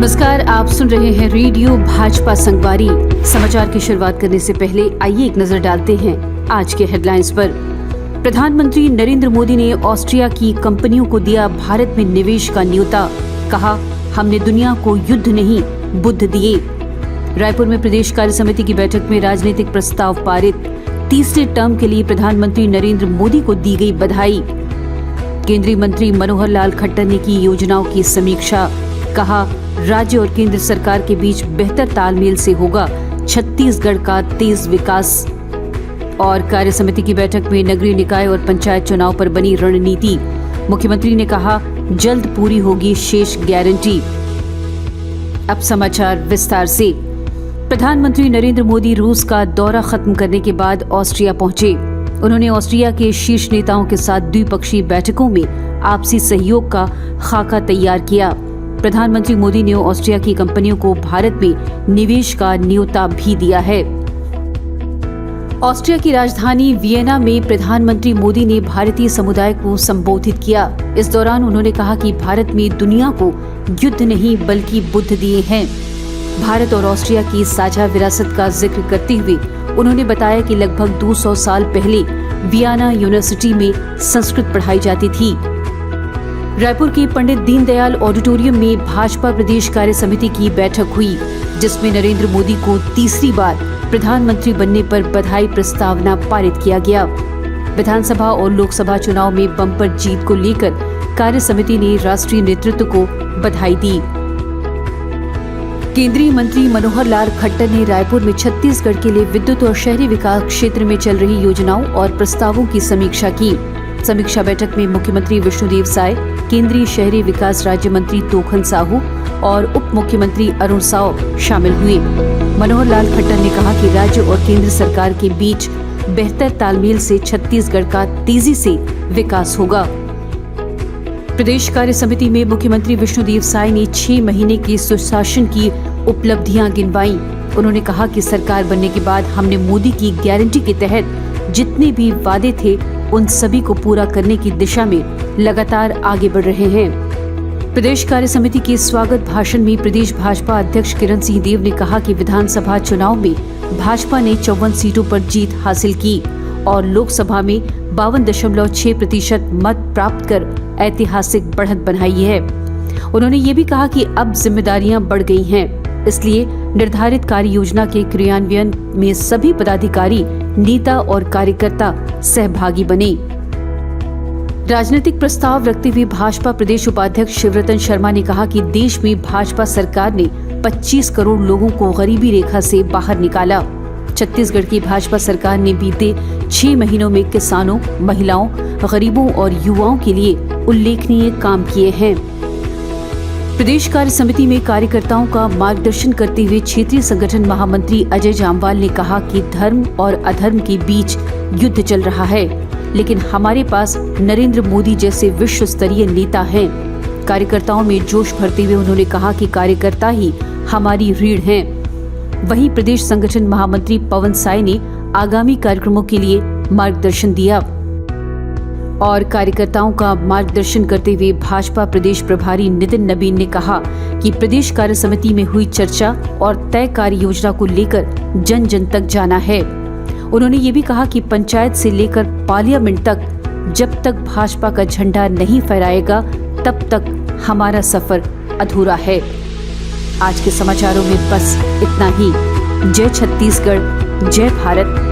नमस्कार, आप सुन रहे हैं रेडियो भाजपा संगवारी। समाचार की शुरुआत करने से पहले आइए एक नजर डालते हैं आज के हेडलाइंस पर। प्रधानमंत्री नरेंद्र मोदी ने ऑस्ट्रिया की कंपनियों को दिया भारत में निवेश का न्योता। कहा, हमने दुनिया को युद्ध नहीं बुद्ध दिए। रायपुर में प्रदेश कार्य समिति की बैठक में राजनीतिक प्रस्ताव पारित। तीसरे टर्म के लिए प्रधानमंत्री नरेंद्र मोदी को दी गई बधाई। केंद्रीय मंत्री मनोहर लाल खट्टर ने की योजनाओं की समीक्षा। कहा, राज्य और केंद्र सरकार के बीच बेहतर तालमेल से होगा छत्तीसगढ़ का तेज विकास। और कार्य समिति की बैठक में नगरीय निकाय और पंचायत चुनाव पर बनी रणनीति। मुख्यमंत्री ने कहा, जल्द पूरी होगी शेष गारंटी। अब समाचार विस्तार से। प्रधानमंत्री नरेंद्र मोदी रूस का दौरा खत्म करने के बाद ऑस्ट्रिया पहुंचे। उन्होंने ऑस्ट्रिया के शीर्ष नेताओं के साथ द्विपक्षीय बैठकों में आपसी सहयोग का खाका तैयार किया। प्रधानमंत्री मोदी ने ऑस्ट्रिया की कंपनियों को भारत में निवेश का न्योता भी दिया है। ऑस्ट्रिया की राजधानी वियना में प्रधानमंत्री मोदी ने भारतीय समुदाय को संबोधित किया। इस दौरान उन्होंने कहा कि भारत में दुनिया को युद्ध नहीं बल्कि बुद्ध दिए हैं। भारत और ऑस्ट्रिया की साझा विरासत का जिक्र करते हुए उन्होंने बताया कि लगभग 200 साल पहले वियना यूनिवर्सिटी में संस्कृत पढ़ाई जाती थी। रायपुर के पंडित दीनदयाल ऑडिटोरियम में भाजपा प्रदेश कार्य समिति की बैठक हुई, जिसमें नरेंद्र मोदी को तीसरी बार प्रधानमंत्री बनने पर बधाई प्रस्तावना पारित किया गया। विधानसभा और लोकसभा चुनाव में बम्पर जीत को लेकर कार्य समिति ने राष्ट्रीय नेतृत्व को बधाई दी। केंद्रीय मंत्री मनोहर लाल खट्टर ने रायपुर में छत्तीसगढ़ के लिए विद्युत और शहरी विकास क्षेत्र में चल रही योजनाओं और प्रस्तावों की समीक्षा की। समीक्षा बैठक में मुख्यमंत्री विष्णुदेव साय, केंद्रीय शहरी विकास राज्य मंत्री तोखन साहू और उप मुख्यमंत्री अरुण साव शामिल हुए। मनोहर लाल खट्टर ने कहा कि राज्य और केंद्र सरकार के बीच बेहतर तालमेल से छत्तीसगढ़ का तेजी से विकास होगा। प्रदेश कार्य समिति में मुख्यमंत्री विष्णुदेव साय ने 6 महीने के सुशासन की उपलब्धियां गिनवाई। उन्होंने कहा कि सरकार बनने के बाद हमने मोदी की गारंटी के तहत जितने भी वादे थे उन सभी को पूरा करने की दिशा में लगातार आगे बढ़ रहे हैं। प्रदेश कार्य समिति के स्वागत भाषण में प्रदेश भाजपा अध्यक्ष किरण सिंह देव ने कहा कि विधानसभा चुनाव में भाजपा ने 54 सीटों पर जीत हासिल की और लोकसभा में 52.6% मत प्राप्त कर ऐतिहासिक बढ़त बनाई है। उन्होंने ये भी कहा कि अब जिम्मेदारियां बढ़ गई हैं, इसलिए निर्धारित कार्य योजना के क्रियान्वयन में सभी पदाधिकारी, नेता और कार्यकर्ता सहभागी बने। राजनीतिक प्रस्ताव रखते हुए भाजपा प्रदेश उपाध्यक्ष शिवरतन शर्मा ने कहा कि देश में भाजपा सरकार ने 25 करोड़ लोगों को गरीबी रेखा से बाहर निकाला। छत्तीसगढ़ की भाजपा सरकार ने बीते 6 महीनों में किसानों, महिलाओं, गरीबों और युवाओं के लिए उल्लेखनीय काम किए हैं। प्रदेश कार्य समिति में कार्यकर्ताओं का मार्गदर्शन करते हुए क्षेत्रीय संगठन महामंत्री अजय जामवाल ने कहा कि धर्म और अधर्म के बीच युद्ध चल रहा है, लेकिन हमारे पास नरेंद्र मोदी जैसे विश्व स्तरीय नेता हैं। कार्यकर्ताओं में जोश भरते हुए उन्होंने कहा कि कार्यकर्ता ही हमारी रीढ़ हैं। वहीं प्रदेश संगठन महामंत्री पवन साय ने आगामी कार्यक्रमों के लिए मार्गदर्शन दिया। और कार्यकर्ताओं का मार्गदर्शन करते हुए भाजपा प्रदेश प्रभारी नितिन नबीन ने कहा कि प्रदेश कार्य समिति में हुई चर्चा और तय कार्य योजना को लेकर जन जन तक जाना है। उन्होंने ये भी कहा कि पंचायत से लेकर पार्लियामेंट तक जब तक भाजपा का झंडा नहीं फहराएगा तब तक हमारा सफर अधूरा है। आज के समाचारों में बस इतना ही। जय छत्तीसगढ़, जय भारत।